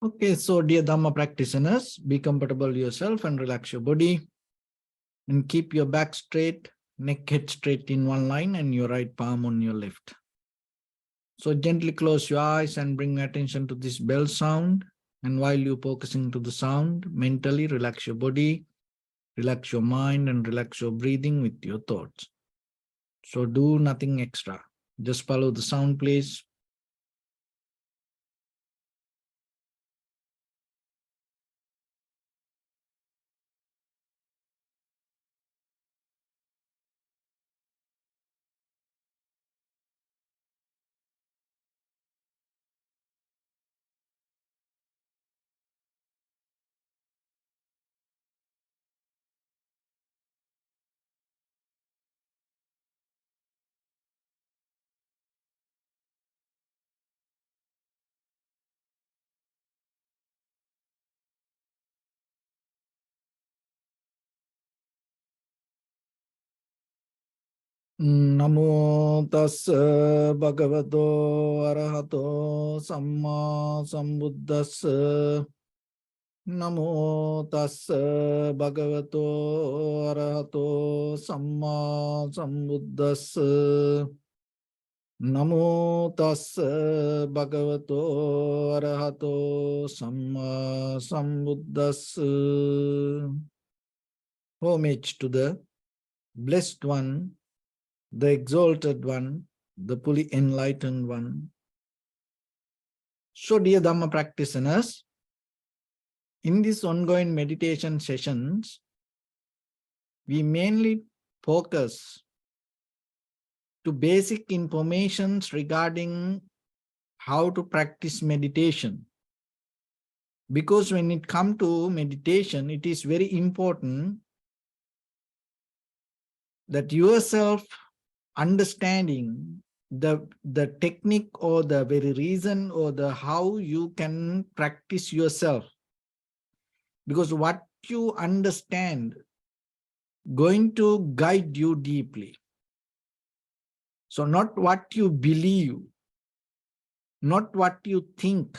Okay, so dear Dharma practitioners, be comfortable yourself and relax your body and keep your back straight, neck head straight in one line and your right palm on your left. So gently close your eyes and bring attention to this bell sound. And while you're focusing to the sound, mentally relax your body, relax your mind and relax your breathing with your thoughts. So do nothing extra. Just follow the sound, please. Namo tassa bhagavato arahato samma sambuddhassa. Namo tassa bhagavato arahato samma sambuddhassa. Namo tassa bhagavato arahato samma sambuddhassa. Homage to the blessed one, the exalted one, the fully enlightened one. So dear Dhamma practitioners, in these ongoing meditation sessions, we mainly focus to basic informations regarding how to practice meditation. Because when it comes to meditation, it is very important that yourself understanding the technique or the very reason or the how you can practice yourself. Because what you understand going to guide you deeply. So not what you believe, not what you think,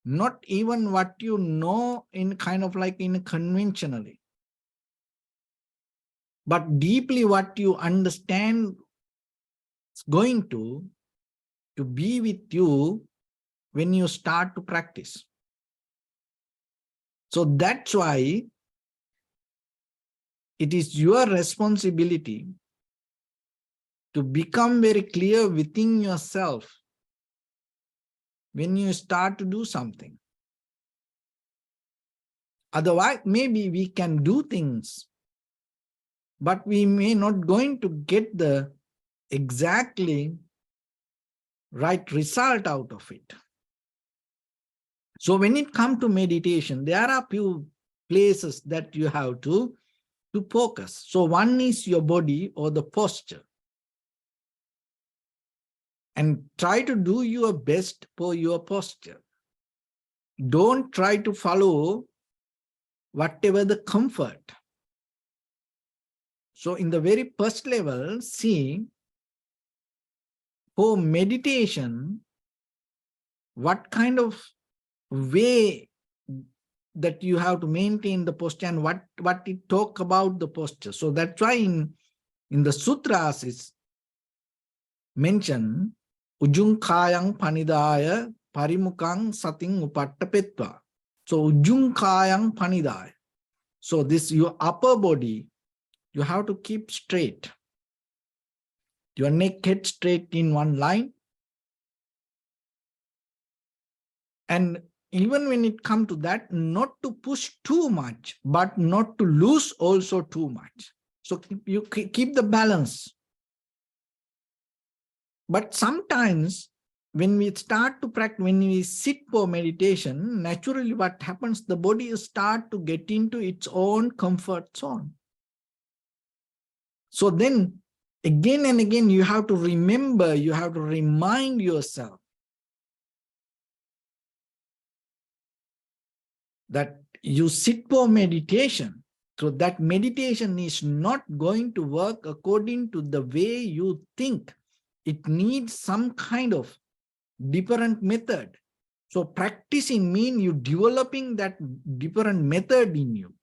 not even what you know in kind of like in conventionally, but deeply what you understand is going to be with you when you start to practice. So that's why it is your responsibility to become very clear within yourself when you start to do something. Otherwise, maybe we can do things, but we may not going to get the exactly right result out of it. So when it comes to meditation, there are few places that you have to focus. So one is your body or the posture. And try to do your best for your posture. Don't try to follow whatever the comfort. So in the very first level, see, for meditation, what kind of way that you have to maintain the posture and what it talk about the posture. So that's why in the sutras is mentioned, ujung kayang panidaya parimukang sating upattapetva. So ujung kayang panidaya. So this your upper body, you have to keep straight. Your neck head straight in one line. And even when it comes to that, not to push too much, but not to lose also too much. So you keep the balance. But sometimes when we start to practice, when we sit for meditation, naturally what happens, the body start to get into its own comfort zone. So then again and again, you have to remember, you have to remind yourself that you sit for meditation. So that meditation is not going to work according to the way you think. It needs some kind of different method. So practicing means you developing that different method in you.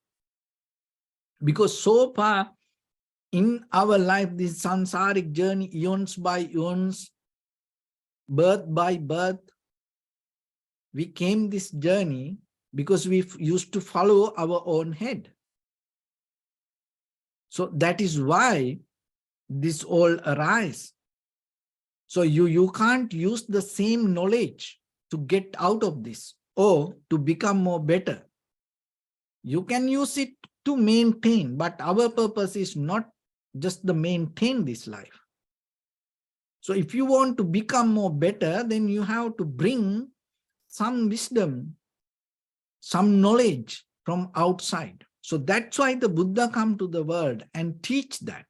Because so far in our life, this samsaric journey, eons by eons, birth by birth, we came this journey because we used to follow our own head. So that is why this all arise. So you can't use the same knowledge to get out of this or to become more better. You can use it to maintain, but our purpose is not just to maintain this life. So if you want to become more better, then you have to bring some wisdom, some knowledge from outside. So that's why the Buddha come to the world and teach that.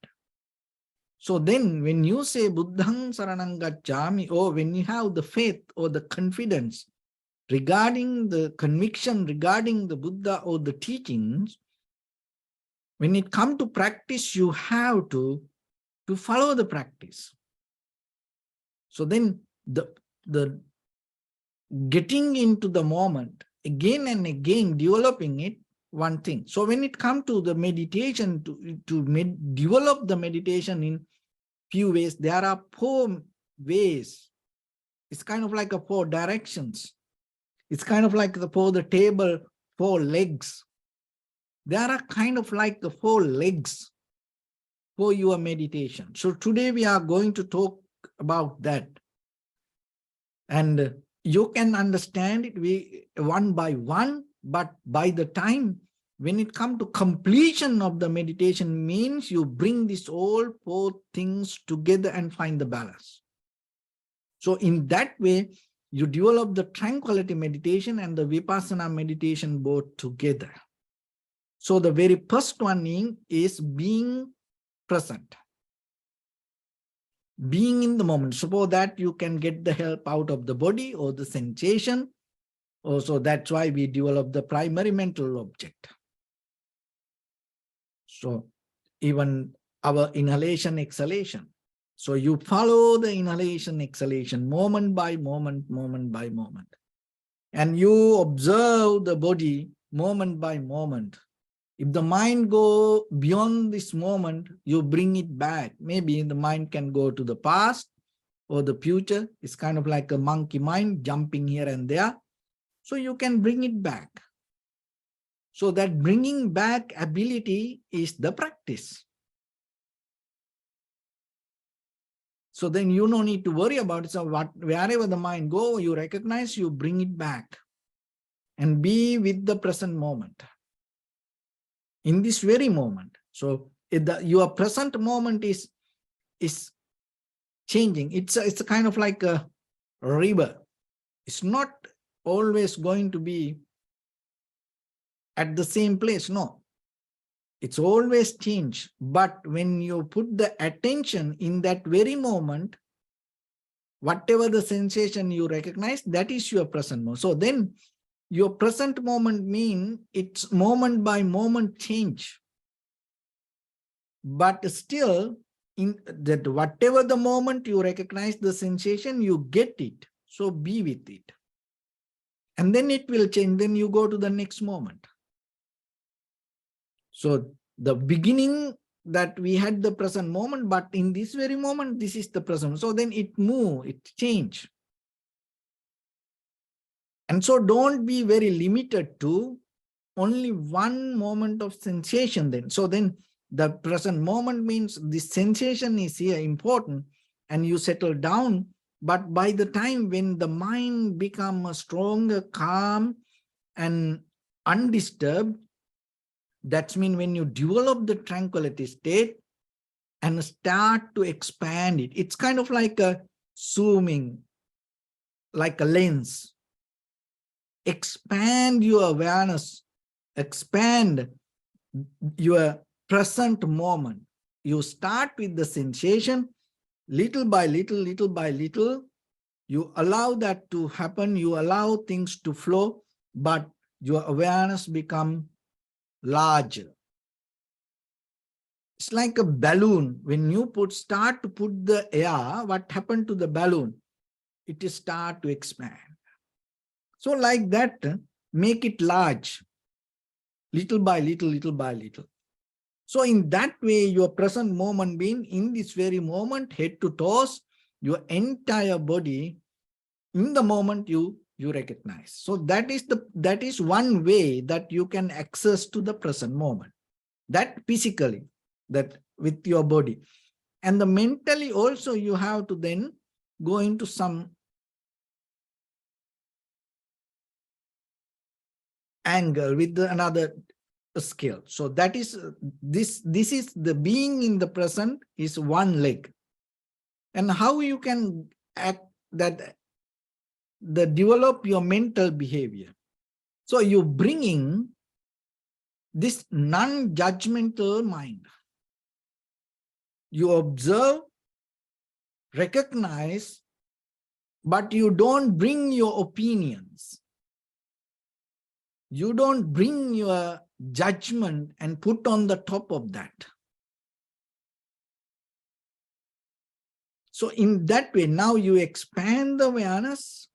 So then when you say Buddhang Saranang Gacchami, or when you have the faith or the confidence regarding the conviction regarding the Buddha or the teachings, when it comes to practice, you have to follow the practice. So then the getting into the moment, again and again developing it, one thing. So when it comes to the meditation, to develop the meditation in few ways, there are 4 ways. It's kind of like 4 directions. It's kind of like for the table, 4 legs. There are kind of like the 4 legs for your meditation. So today we are going to talk about that. And you can understand it one by one, but by the time when it comes to completion of the meditation means you bring these all 4 things together and find the balance. So in that way, you develop the tranquility meditation and the vipassana meditation both together. So the very first one is being present. Being in the moment. Suppose that you can get the help out of the body or the sensation. Also, that's why we develop the primary mental object. So even our inhalation, exhalation. So you follow the inhalation, exhalation, moment by moment, moment by moment. And you observe the body moment by moment. If the mind go beyond this moment, you bring it back. Maybe the mind can go to the past or the future. It's kind of like a monkey mind jumping here and there. So you can bring it back. So that bringing back ability is the practice. So then you don't need to worry about it. So wherever the mind go, you recognize, you bring it back and be with the present moment. In this very moment. So your present moment is changing. It's a kind of like a river. It's not always going to be at the same place. No, it's always change. But when you put the attention in that very moment, whatever the sensation you recognize, that is your present moment. So then your present moment means it's moment by moment change. But still, in that whatever the moment you recognize the sensation, you get it. So be with it. And then it will change. Then you go to the next moment. So the beginning that we had the present moment, but in this very moment, this is the present. So then it move, it change. And so don't be very limited to only one moment of sensation then. So then the present moment means the sensation is here important and you settle down. But by the time when the mind becomes stronger, calm and undisturbed, that's mean when you develop the tranquility state and start to expand it. It's kind of like a zooming, like a lens. Expand your awareness, expand your present moment. You start with the sensation, little by little, little by little, you allow that to happen, you allow things to flow, but your awareness become larger. It's like a balloon. When you start to put the air, what happened to the balloon? It start to expand. So like that, make it large, little by little, little by little. So in that way, your present moment being in this very moment, head to toes, your entire body, in the moment you recognize. So that is one way that you can access to the present moment. That physically, that with your body. And the mentally also you have to then go into some angle with another skill. So that is this is the being in the present is one leg. And how you can act that develop your mental behavior. So you bringing this non-judgmental mind. You observe, recognize, but you don't bring your opinions. You don't bring your judgment and put on the top of that. So in that way, now you expand the awareness,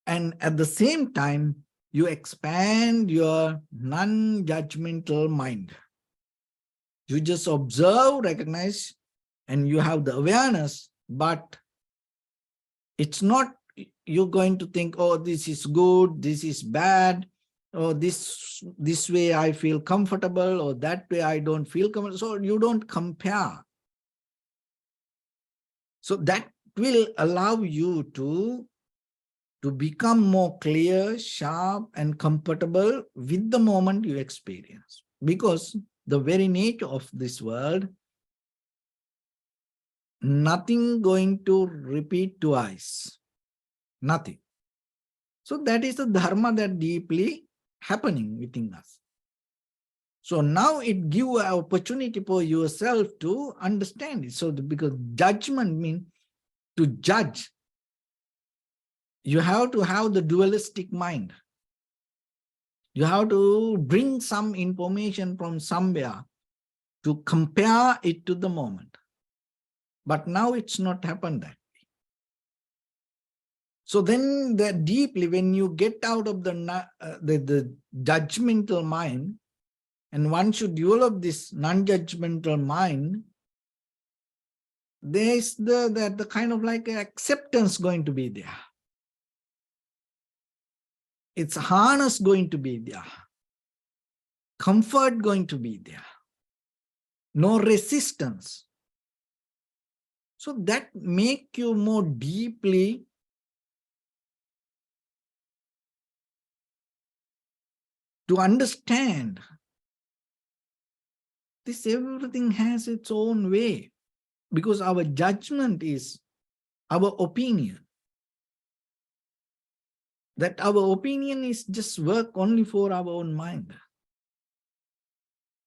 and at the same time, you expand your non-judgmental mind. You just observe, recognize, and you have the awareness, but it's not you're going to think, oh, this is good, this is bad, or this way I feel comfortable, or that way I don't feel comfortable. So you don't compare. So that will allow you to become more clear, sharp, and comfortable with the moment you experience. Because the very nature of this world, nothing going to repeat twice. Nothing. So that is the dharma that deeply happening within us. So now it gives an opportunity for yourself to understand it. So because judgment means to judge, you have to have the dualistic mind. You have to bring some information from somewhere to compare it to the moment. But now it's not happened that way. So then that deeply, when you get out of the judgmental mind, and one should develop this non-judgmental mind, there's the kind of like acceptance going to be there. It's harness going to be there. Comfort going to be there. No resistance. So that make you more deeply to understand this everything has its own way, because our judgment is our opinion. That our opinion is just work only for our own mind.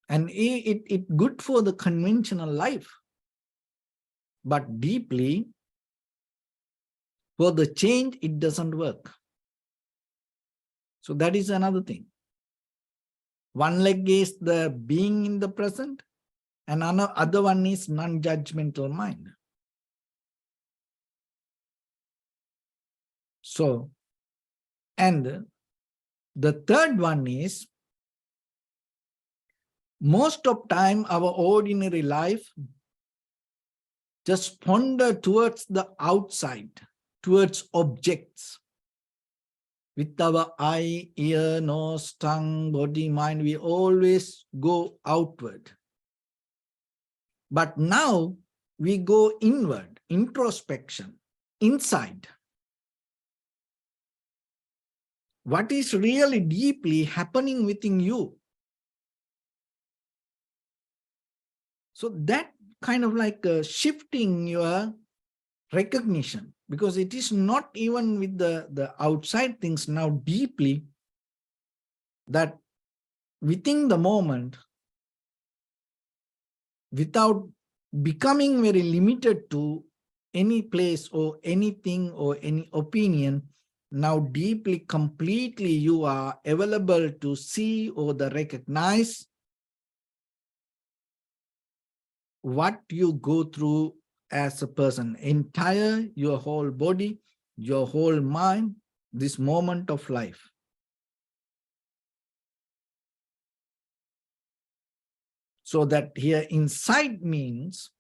And it good for the conventional life. But deeply, for the change, it doesn't work. So that is another thing. One leg is the being in the present, and other one is non-judgmental mind. So, and the third one is, most of time our ordinary life just ponder towards the outside, towards objects. With our eye, ear, nose, tongue, body, mind, we always go outward. But now we go inward, introspection, inside. What is really deeply happening within you? So that kind of like shifting your recognition, because it is not even with the outside things now deeply, that within the moment, without becoming very limited to any place or anything or any opinion, now deeply, completely you are available to see or the recognize what you go through as a person, entire, your whole body, your whole mind, this moment of life. So that here inside means,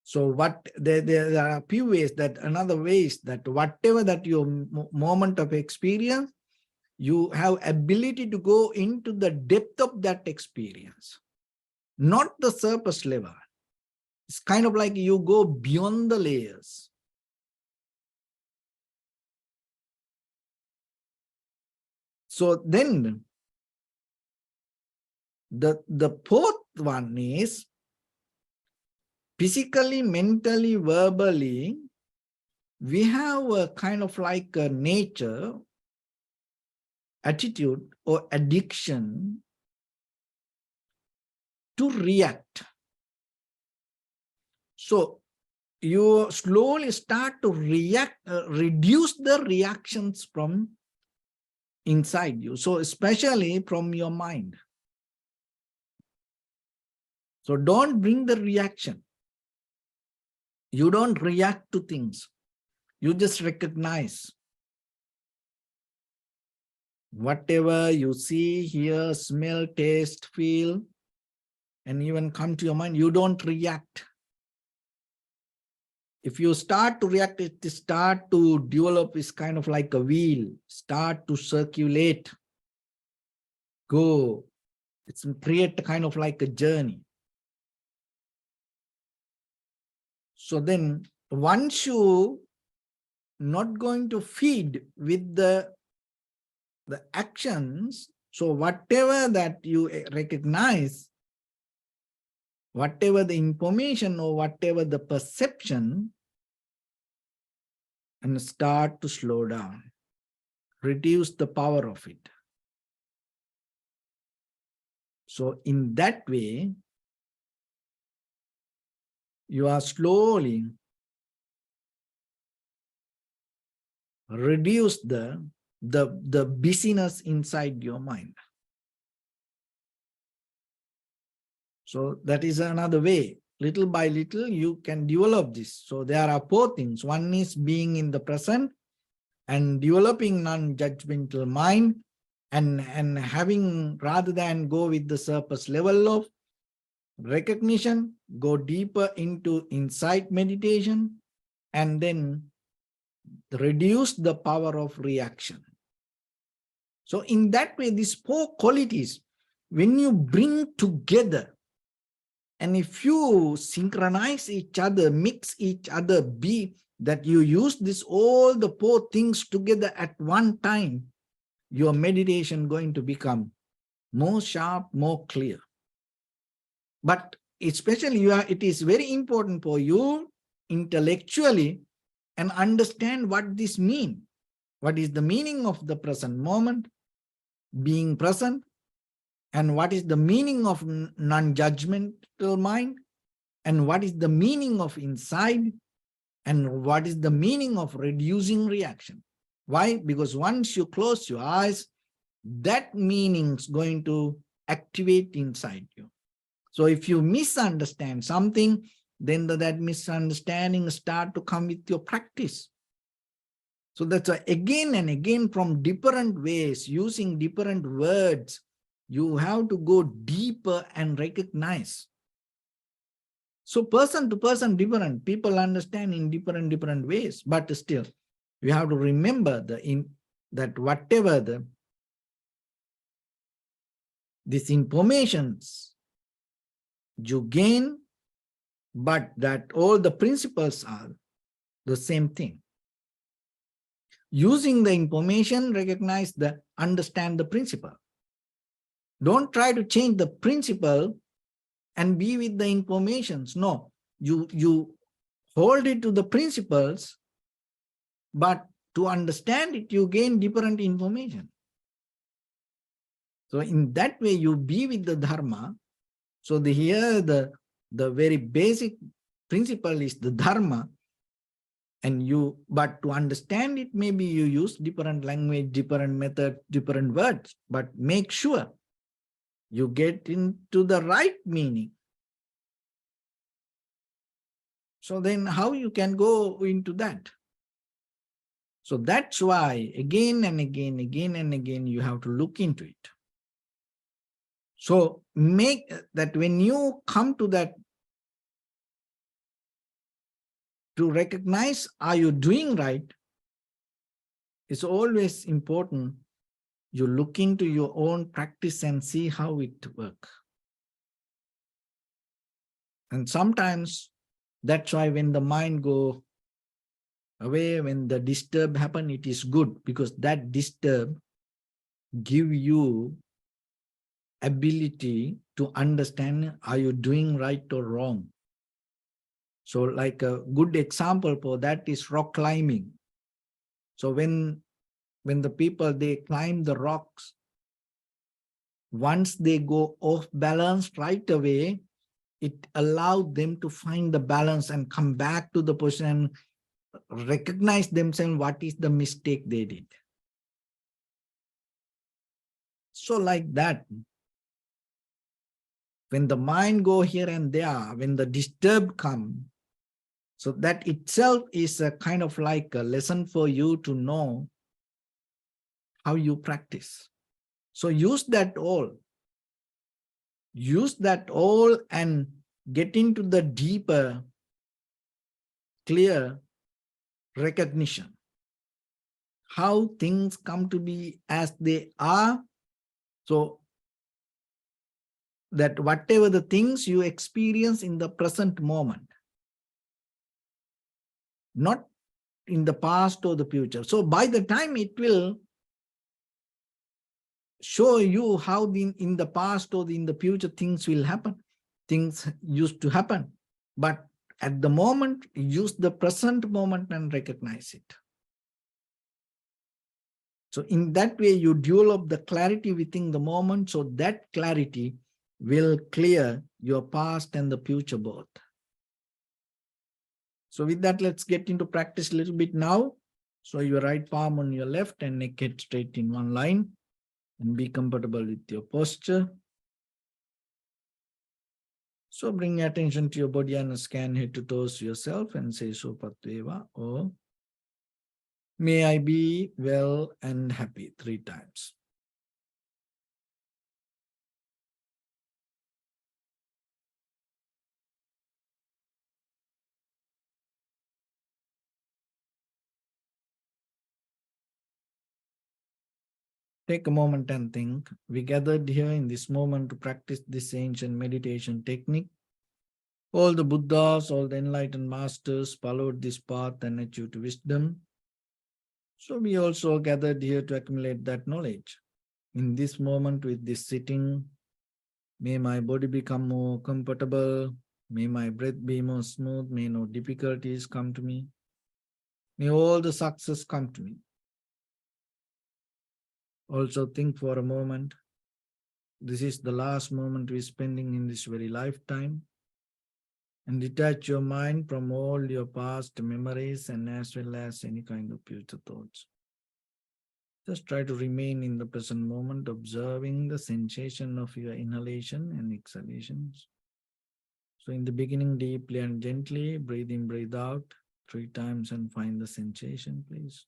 so what there are a few ways, that another way is that whatever that your moment of experience, you have ability to go into the depth of that experience, not the surface level. It's kind of like you go beyond the layers. So then the fourth one is physically, mentally, verbally, we have a kind of like a nature, attitude or addiction to react. So you slowly start to react, reduce the reactions from inside you. So especially from your mind. So don't bring the reaction. You don't react to things. You just recognize. Whatever you see, hear, smell, taste, feel, and even come to your mind, you don't react. If you start to react, it start to develop is kind of like a wheel, start to circulate, go. It's create kind of like a journey. So then once you not going to feed with the actions, so whatever that you recognize, whatever the information or whatever the perception, and start to slow down, reduce the power of it. So in that way, you are slowly reduce the busyness inside your mind. So that is another way. Little by little, you can develop this. So there are four things. One is being in the present and developing non-judgmental mind, and having, rather than go with the surface level of recognition, go deeper into insight meditation, and then reduce the power of reaction. So in that way, these four qualities, when you bring together, and if you synchronize each other, mix each other, be that you use this all the four things together at one time, your meditation going to become more sharp, more clear. But especially it is very important for you intellectually and understand what this means. What is the meaning of the present moment, being present, and what is the meaning of non-judgmental mind, and what is the meaning of inside, and what is the meaning of reducing reaction. Why? Because once you close your eyes, that meaning is going to activate inside you. So if you misunderstand something, then that misunderstanding start to come with your practice. So that's why again and again, from different ways, using different words, you have to go deeper and recognize. So person to person different, people understand in different ways, but still you have to remember that whatever these informations you gain, but that all the principles are the same thing. Using the information, recognize understand the principle. Don't try to change the principle and be with the informations. No, you hold it to the principles, but to understand it, you gain different information. So in that way, you be with the Dharma. So here the very basic principle is the Dharma, but to understand it, maybe you use different language, different method, different words, but make sure you get into the right meaning. So then how you can go into that? So that's why again and again, you have to look into it. So make that when you come to that, to recognize, are you doing right? It's always important you look into your own practice and see how it works. And sometimes that's why when the mind go away, when the disturb happen, it is good, because that disturb give you ability to understand, are you doing right or wrong? So like a good example for that is rock climbing. So when the people, they climb the rocks, once they go off balance right away, it allowed them to find the balance and come back to the position and recognize themselves what is the mistake they did. So like that, when the mind go here and there, when the disturb come, so that itself is a kind of like a lesson for you to know how you practice. So use that all and get into the deeper, clear recognition. How things come to be as they are. So that whatever the things you experience in the present moment, not in the past or the future. So by the time it will show you how in the past or in the future things will happen. Things used to happen. But at the moment, use the present moment and recognize it. So in that way, you develop the clarity within the moment. So that clarity will clear your past and the future both. So with that, let's get into practice a little bit now. So your right palm on your left and neck head straight in one line, and be comfortable with your posture. So bring your attention to your body and scan head to toes yourself and say Sopatveva, or may I be well and happy 3 times. Take a moment and think. We gathered here in this moment to practice this ancient meditation technique. All the Buddhas, all the enlightened masters followed this path and achieved wisdom. So we also gathered here to accumulate that knowledge. In this moment with this sitting, may my body become more comfortable. May my breath be more smooth. May no difficulties come to me. May all the success come to me. Also think for a moment. This is the last moment we're spending in this very lifetime. And detach your mind from all your past memories and as well as any kind of future thoughts. Just try to remain in the present moment, observing the sensation of your inhalation and exhalations. So in the beginning, deeply and gently, breathe in, breathe out 3 times and find the sensation, please.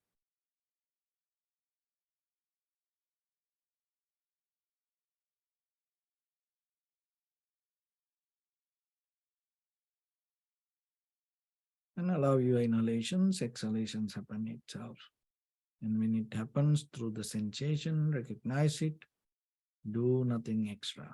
And allow your inhalations, exhalations happen itself. And when it happens through the sensation, recognize it, do nothing extra.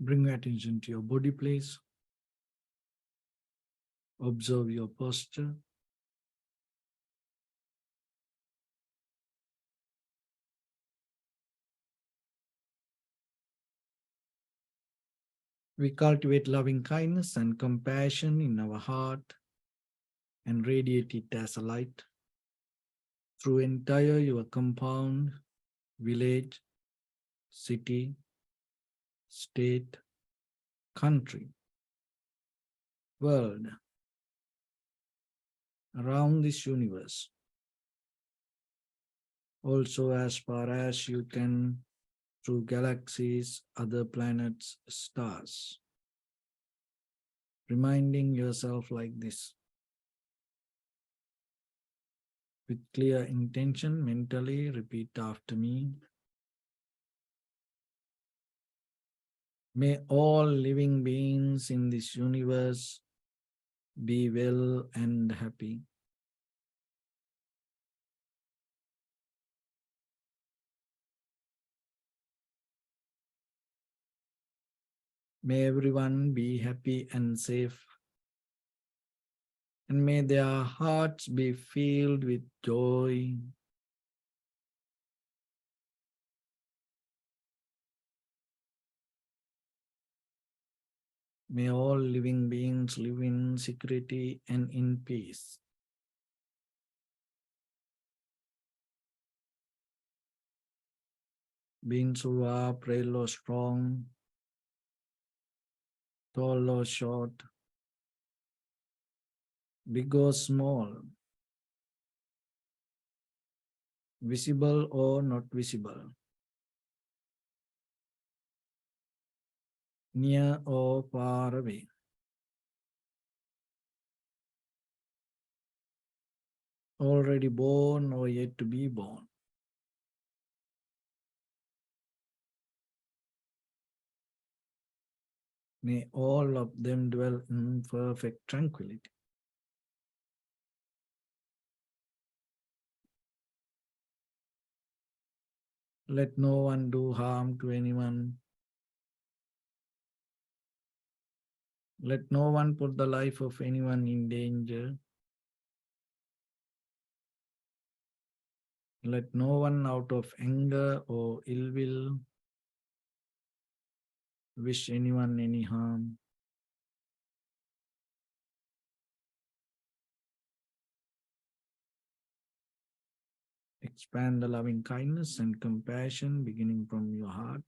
Bring attention to your body, please. Observe your posture. We cultivate loving kindness and compassion in our heart and radiate it as a light through entire your compound, village, city, state, country, world, around this universe. Also as far as you can through galaxies, other planets, stars. Reminding yourself like this. With clear intention, mentally repeat after me. May all living beings in this universe be well and happy. May everyone be happy and safe. And may their hearts be filled with joy. May all living beings live in security and in peace. Beings who are frail or strong, tall or short, big or small, visible or not visible, near or far away. Already born or yet to be born. May all of them dwell in perfect tranquility. Let no one do harm to anyone. Let no one put the life of anyone in danger. Let no one out of anger or ill will wish anyone any harm. Expand the loving kindness and compassion beginning from your heart.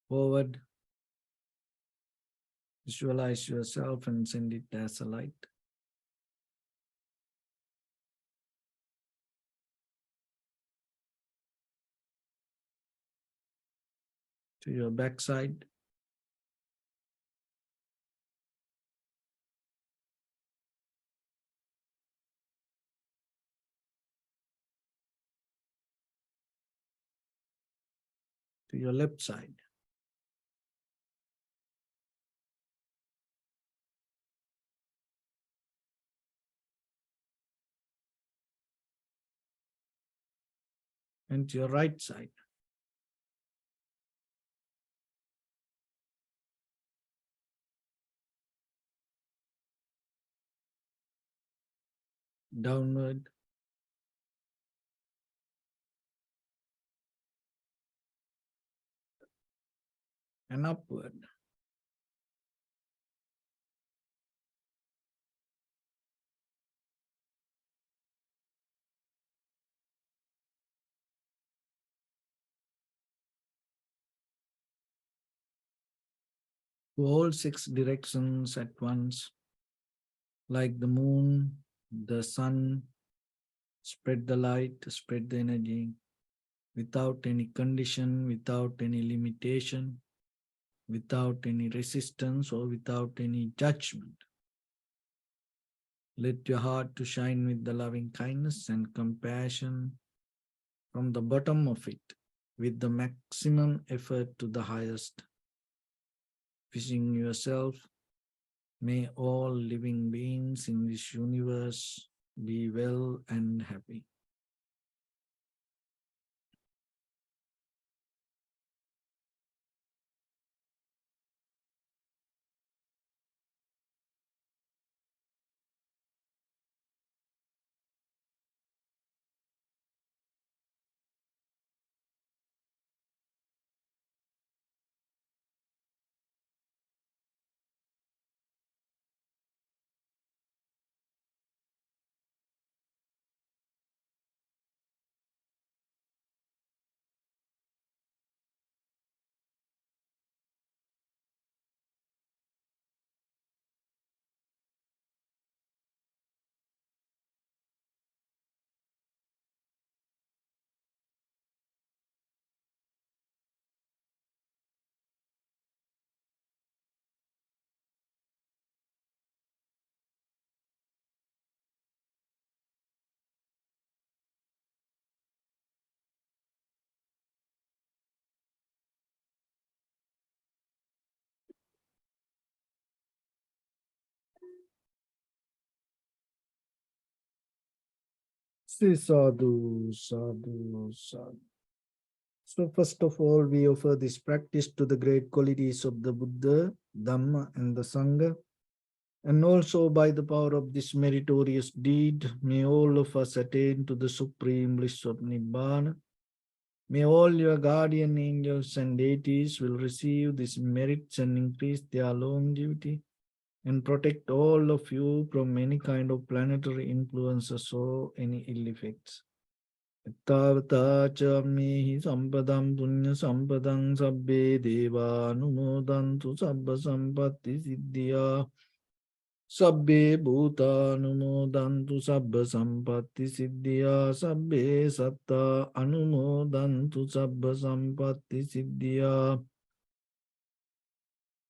Forward, visualize yourself and send it as a light. To your backside. To your left side. And to your right side. Downward. And upward. To all 6 directions at once, like the moon, the sun, spread the light, spread the energy, without any condition, without any limitation, without any resistance or without any judgment. Let your heart to shine with the loving kindness and compassion from the bottom of it, with the maximum effort to the highest. Wishing yourself, may all living beings in this universe be well and happy. Say sadhu, sadhu, sadhu. So first of all, we offer this practice to the great qualities of the Buddha, Dhamma, and the Sangha. And also by the power of this meritorious deed, may all of us attain to the supreme bliss of Nibbana. May all your guardian angels and deities will receive these merits and increase their longevity and protect all of you from any kind of planetary influences or any ill effects. Ittavata cha mehi sampadam punya sampadam sabbe deva anumodantu sabba sampatti siddhya. Sabbe bhuta anumodantu sabba sampatti siddhya. Sabbe satta anumodantu sabba sampatti siddhya.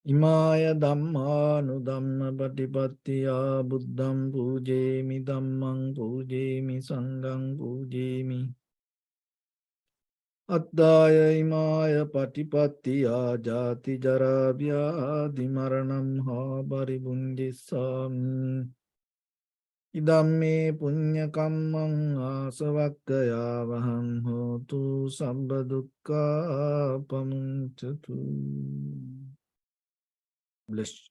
Imaya Dhamma Dhamma Patipattiya Buddham Pujemi Dhammang Pujemi Sanghang Pujemi Attaya Imaya Patipattiya Jati Jara Vyadhi Maranam Ha Paribundisami Idamme Punya Kammang Asavakkaya Vaham Hotu Sambha Dukkha Pamunchatu. Bless.